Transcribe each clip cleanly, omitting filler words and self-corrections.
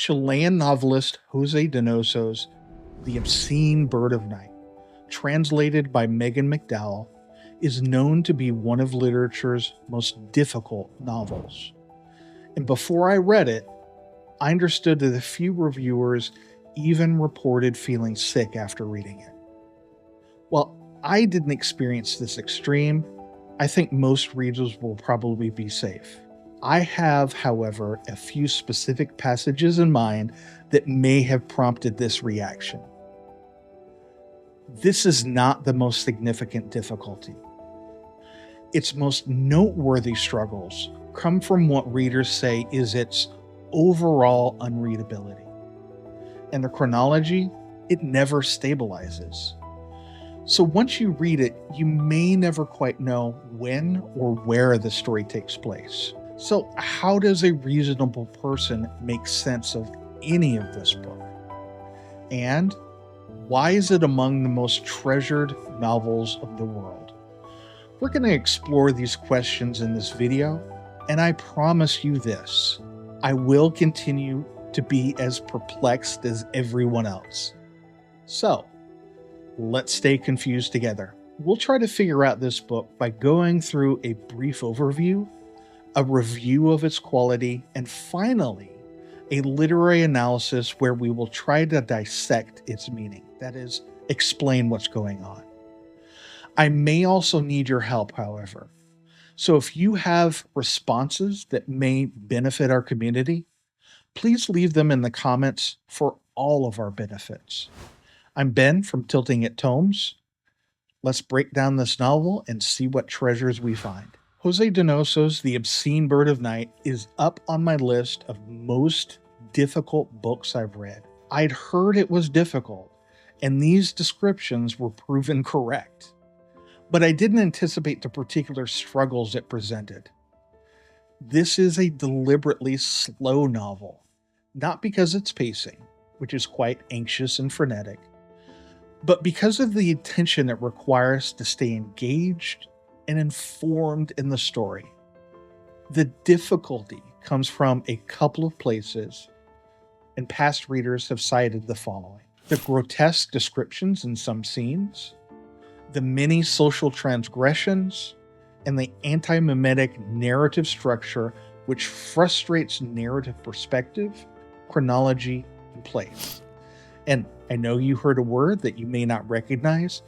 Chilean novelist Jose Donoso's The Obscene Bird of Night, translated by Megan McDowell, is known to be one of literature's most difficult novels. And before I read it, I understood that a few reviewers even reported feeling sick after reading it. While I didn't experience this extreme, I think most readers will probably be safe. I have, however, a few specific passages in mind that may have prompted this reaction. This is not the most significant difficulty. Its most noteworthy struggles come from what readers say is its overall unreadability. And the chronology, it never stabilizes. So once you read it, you may never quite know when or where the story takes place. So how does a reasonable person make sense of any of this book? And why is it among the most treasured novels of the world? We're going to explore these questions in this video, and I promise you this, I will continue to be as perplexed as everyone else. So, let's stay confused together. We'll try to figure out this book by going through a brief overview, a review of its quality, and finally, a literary analysis where we will try to dissect its meaning. That is, explain what's going on. I may also need your help, however. So if you have responses that may benefit our community, please leave them in the comments for all of our benefits. I'm Ben from TiltingatTomes. Let's break down this novel and see what treasures we find. Jose Donoso's The Obscene Bird of Night is up on my list of most difficult books I've read. I'd heard it was difficult, and these descriptions were proven correct. But I didn't anticipate the particular struggles it presented. This is a deliberately slow novel, not because it's pacing, which is quite anxious and frenetic, but because of the attention it requires to stay engaged and informed in the story. The difficulty comes from a couple of places, and past readers have cited the following: the grotesque descriptions in some scenes, the many social transgressions, and the anti-mimetic narrative structure which frustrates narrative perspective, chronology, and place. And I know you heard a word that you may not recognize.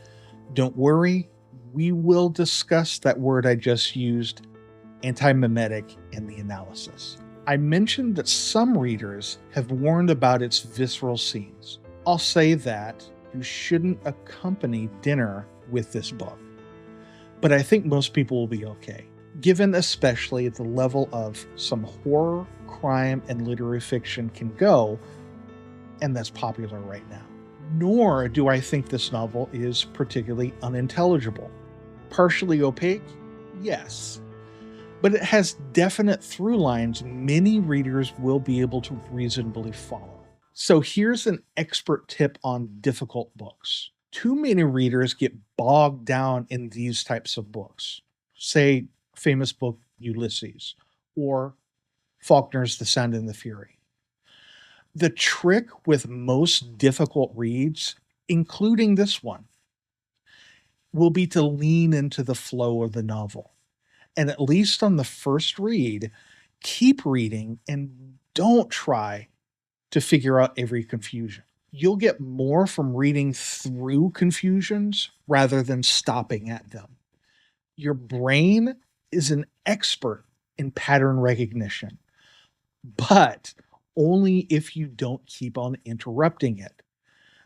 Don't worry, we will discuss that word I just used, anti-mimetic, in the analysis. I mentioned that some readers have warned about its visceral scenes. I'll say that you shouldn't accompany dinner with this book, but I think most people will be okay, given especially the level of some horror, crime, and literary fiction can go, and that's popular right now. Nor do I think this novel is particularly unintelligible. Partially opaque? Yes. But it has definite through lines many readers will be able to reasonably follow. So here's an expert tip on difficult books. Too many readers get bogged down in these types of books. Say, famous book Ulysses, or Faulkner's The Sound and the Fury. The trick with most difficult reads, including this one, will be to lean into the flow of the novel. And at least on the first read, keep reading and don't try to figure out every confusion. You'll get more from reading through confusions rather than stopping at them. Your brain is an expert in pattern recognition, but only if you don't keep on interrupting it.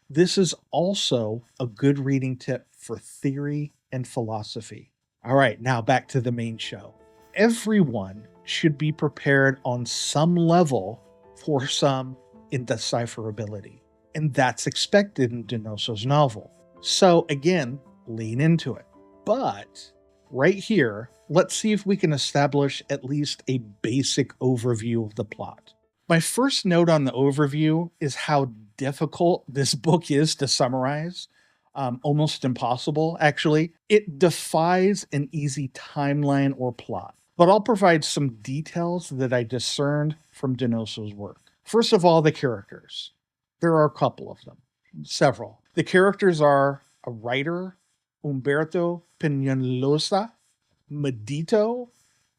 This is also a good reading tip for theory and philosophy. All right, now back to the main show. Everyone should be prepared on some level for some indecipherability, and that's expected in Donoso's novel. So again, lean into it. But right here, let's see if we can establish at least a basic overview of the plot. My first note on the overview is how difficult this book is to summarize. Almost impossible, actually. It defies an easy timeline or plot, but I'll provide some details that I discerned from Donoso's work. First of all, the characters. There are a couple of them, several. The characters are a writer, Umberto Peñalosa, Medito,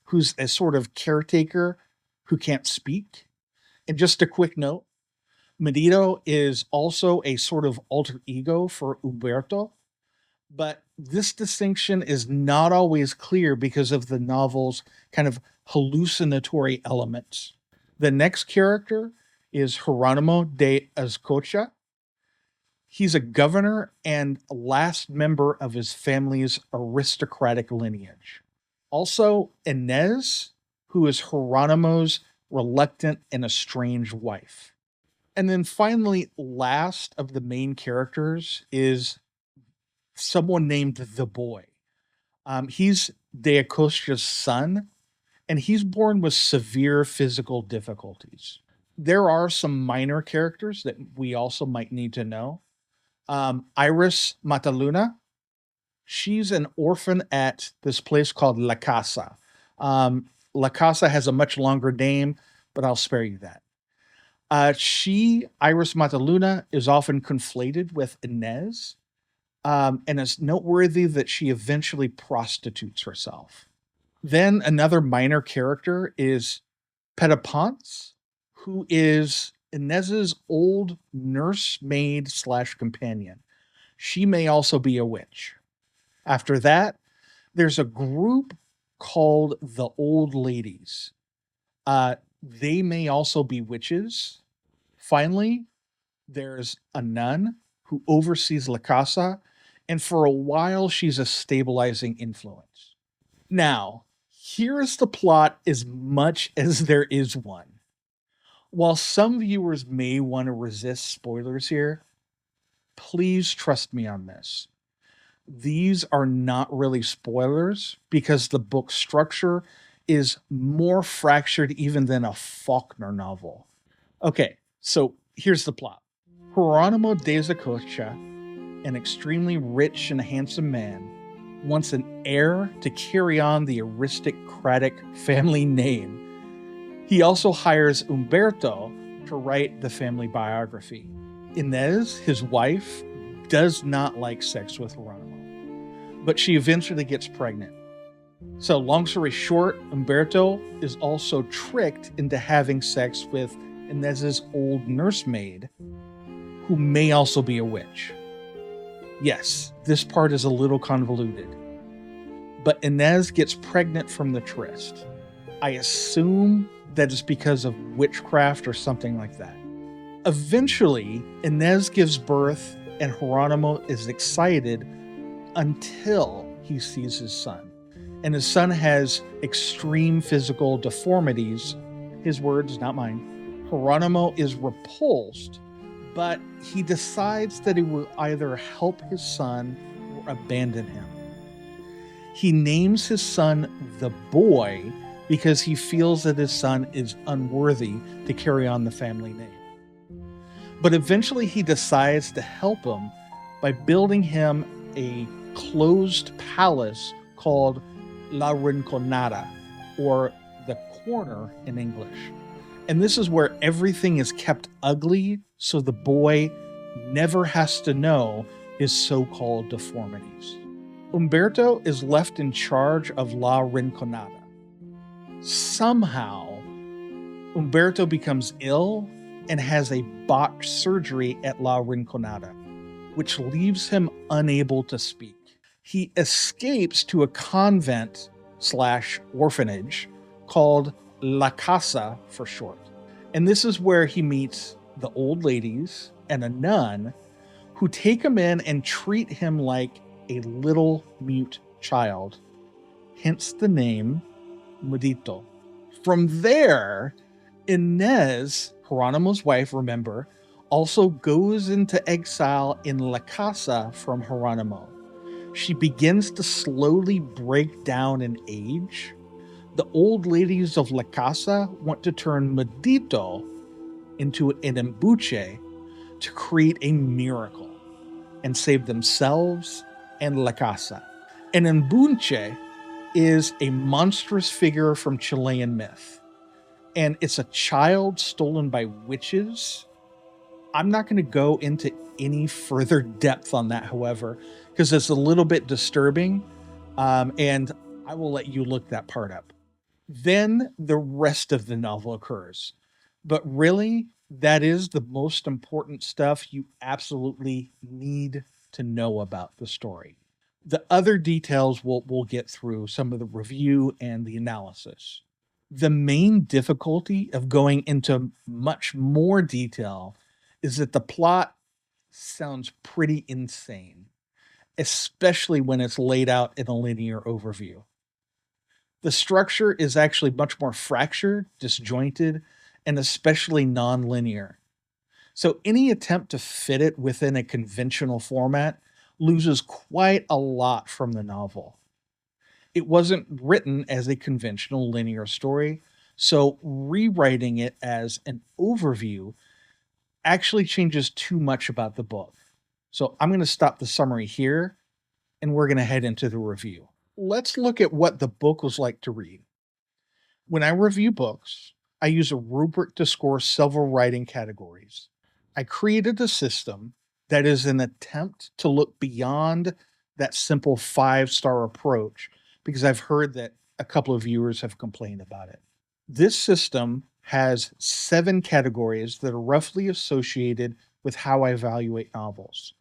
who's a sort of caretaker who can't speak. And just a quick note, Medito is also a sort of alter ego for Umberto, but this distinction is not always clear because of the novel's kind of hallucinatory elements. The next character is Geronimo de Azcocha. He's a governor and last member of his family's aristocratic lineage. Also, Inez, who is Geronimo's reluctant and estranged wife. And then finally, last of the main characters is someone named the boy. He's de Acosta's son, and he's born with severe physical difficulties. There are some minor characters that we also might need to know. Iris Mataluna, she's an orphan at this place called La Casa. La Casa has a much longer name, but I'll spare you that. Iris Mataluna, is often conflated with Inez, and it's noteworthy that she eventually prostitutes herself. Then another minor character is Petapons, who is Inez's old nursemaid / companion. She may also be a witch. After that, there's a group called the Old Ladies. They may also be witches. Finally, there's a nun who oversees La Casa, and for a while, she's a stabilizing influence. Now, here's the plot as much as there is one. While some viewers may want to resist spoilers here, please trust me on this. These are not really spoilers because the book structure is more fractured even than a Faulkner novel. Okay, so here's the plot. Geronimo de Azcocha, an extremely rich and handsome man, wants an heir to carry on the aristocratic family name. He also hires Umberto to write the family biography. Inez, his wife, does not like sex with Geronimo, but she eventually gets pregnant. So long story short, Umberto is also tricked into having sex with Inez's old nursemaid, who may also be a witch. Yes, this part is a little convoluted, but Inez gets pregnant from the tryst. I assume that is because of witchcraft or something like that. Eventually, Inez gives birth and Geronimo is excited until he sees his son. And his son has extreme physical deformities. His words, not mine. Geronimo is repulsed, but he decides that he will either help his son or abandon him. He names his son the boy because he feels that his son is unworthy to carry on the family name. But eventually he decides to help him by building him a closed palace called La Rinconada, or the corner in English. And this is where everything is kept ugly, so the boy never has to know his so-called deformities. Umberto is left in charge of La Rinconada. Somehow, Umberto becomes ill and has a botched surgery at La Rinconada, which leaves him unable to speak. He escapes to a convent / orphanage called La Casa for short. And this is where he meets the old ladies and a nun who take him in and treat him like a little mute child, hence the name Medito. From there, Inez, Geronimo's wife, remember, also goes into exile in La Casa from Geronimo. She begins to slowly break down in age. The old ladies of La Casa want to turn Medito into an embuche to create a miracle and save themselves and La Casa. An embuche is a monstrous figure from Chilean myth. and it's a child stolen by witches. I'm not going to go into any further depth on that, however, because it's a little bit disturbing, and I will let you look that part up. Then the rest of the novel occurs. But really, that is the most important stuff you absolutely need to know about the story. The other details we'll get through some of the review and the analysis. The main difficulty of going into much more detail is that the plot sounds pretty insane, especially when it's laid out in a linear overview. The structure is actually much more fractured, disjointed, and especially nonlinear. So any attempt to fit it within a conventional format loses quite a lot from the novel. It wasn't written as a conventional linear story, so rewriting it as an overview actually changes too much about the book. So I'm going to stop the summary here and we're going to head into the review. Let's look at what the book was like to read. When I review books, I use a rubric to score several writing categories. I created a system that is an attempt to look beyond that simple 5-star approach because I've heard that a couple of viewers have complained about it. This system has 7 categories that are roughly associated with how I evaluate novels.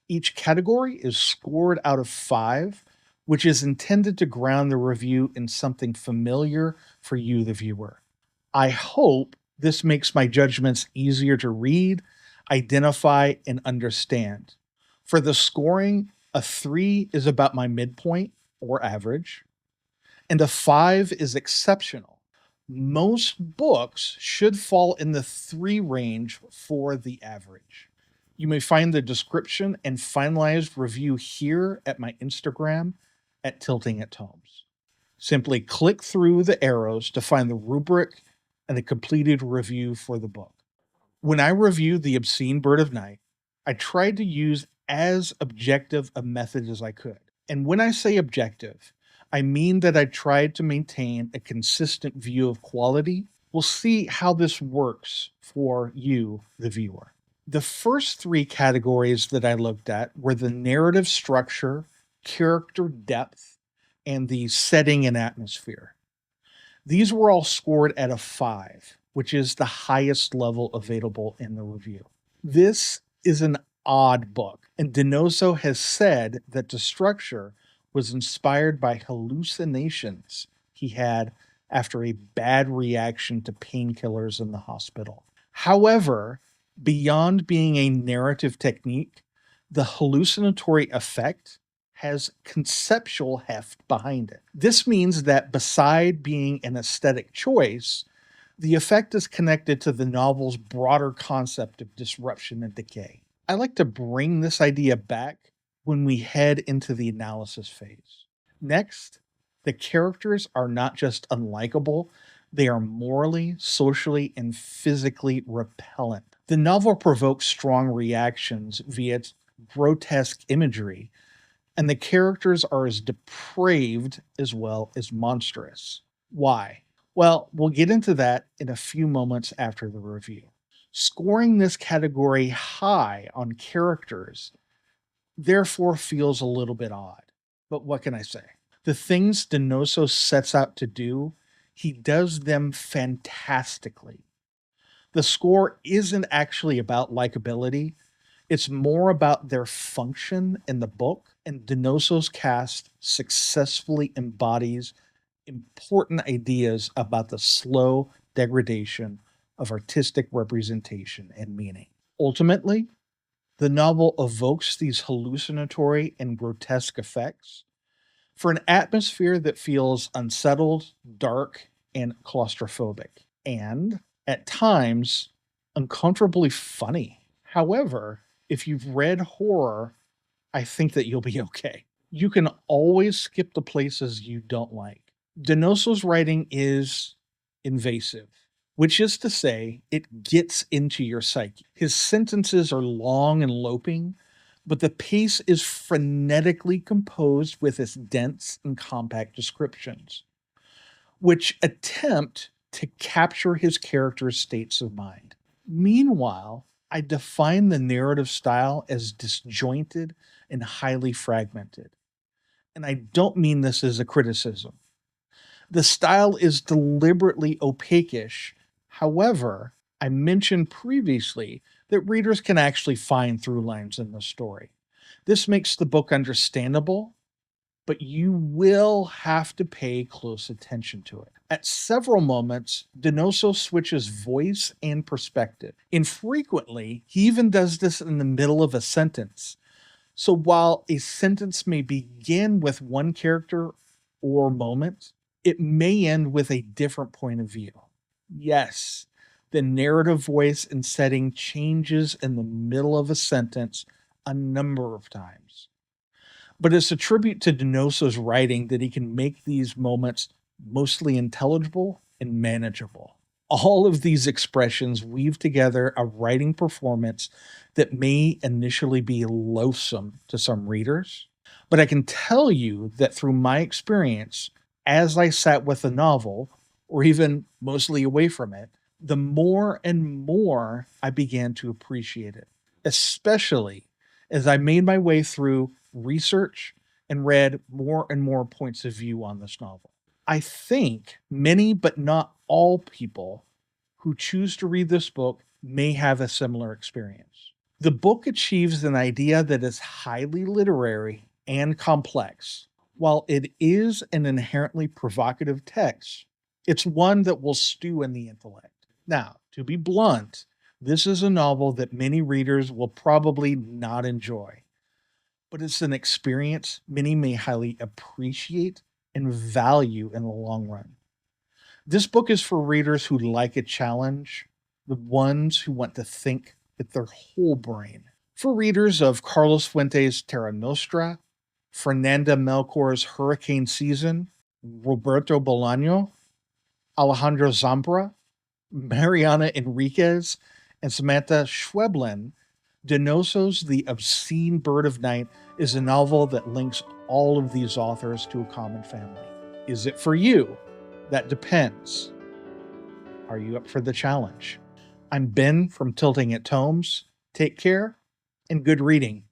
Each category is scored out of 5, which is intended to ground the review in something familiar for you, the viewer. I hope this makes my judgments easier to read, identify, and understand. For the scoring, a 3 is about my midpoint or average, and a 5 is exceptional. Most books should fall in the 3 range for the average. You may find the description and finalized review here at my Instagram at @TiltingatTomes. Simply click through the arrows to find the rubric and the completed review for the book. When I reviewed The Obscene Bird of Night, I tried to use as objective a method as I could. And when I say objective, I mean that I tried to maintain a consistent view of quality. We'll see how this works for you, the viewer. The first 3 categories that I looked at were the narrative structure, character depth, and the setting and atmosphere. These were all scored at a 5, which is the highest level available in the review. This is an odd book, and Donoso has said that the structure was inspired by hallucinations he had after a bad reaction to painkillers in the hospital. However, beyond being a narrative technique, the hallucinatory effect has conceptual heft behind it. This means that beside being an aesthetic choice, the effect is connected to the novel's broader concept of disruption and decay. I like to bring this idea back when we head into the analysis phase. Next, the characters are not just unlikable, they are morally, socially, and physically repellent. The novel provokes strong reactions via its grotesque imagery, and the characters are as depraved as well as monstrous. Why? Well, we'll get into that in a few moments after the review. Scoring this category high on characters therefore feels a little bit odd. But what can I say? The things Donoso sets out to do, he does them fantastically. The score isn't actually about likability. It's more about their function in the book, and Donoso's cast successfully embodies important ideas about the slow degradation of artistic representation and meaning. Ultimately, the novel evokes these hallucinatory and grotesque effects for an atmosphere that feels unsettled, dark, and claustrophobic, and at times uncomfortably funny. However, if you've read horror, I think that you'll be okay. You can always skip the places you don't like. Donoso's writing is invasive, which is to say, it gets into your psyche. His sentences are long and loping, but the pace is frenetically composed with its dense and compact descriptions, which attempt to capture his character's states of mind. Meanwhile, I define the narrative style as disjointed and highly fragmented. And I don't mean this as a criticism. The style is deliberately opaquish. However, I mentioned previously that readers can actually find through lines in the story. This makes the book understandable, but you will have to pay close attention to it. At several moments, Donoso switches voice and perspective. Infrequently, he even does this in the middle of a sentence. So while a sentence may begin with one character or moment, it may end with a different point of view. Yes, the narrative voice and setting changes in the middle of a sentence a number of times. But it's a tribute to Donoso's writing that he can make these moments mostly intelligible and manageable. All of these expressions weave together a writing performance that may initially be loathsome to some readers, but I can tell you that through my experience, as I sat with the novel, or even mostly away from it, the more and more I began to appreciate it, especially as I made my way through research and read more and more points of view on this novel. I think many, but not all people who choose to read this book may have a similar experience. The book achieves an idea that is highly literary and complex. While it is an inherently provocative text, it's one that will stew in the intellect. Now, to be blunt, this is a novel that many readers will probably not enjoy, but it's an experience many may highly appreciate and value in the long run. This book is for readers who like a challenge, the ones who want to think with their whole brain. For readers of Carlos Fuentes' Terra Nostra, Fernanda Melchor's Hurricane Season, Roberto Bolaño, Alejandro Zambra, Mariana Enriquez, and Samantha Schweblin, Donoso's The Obscene Bird of Night is a novel that links all of these authors to a common family. Is it for you? That depends. Are you up for the challenge? I'm Ben from Tilting at Tomes. Take care and good reading.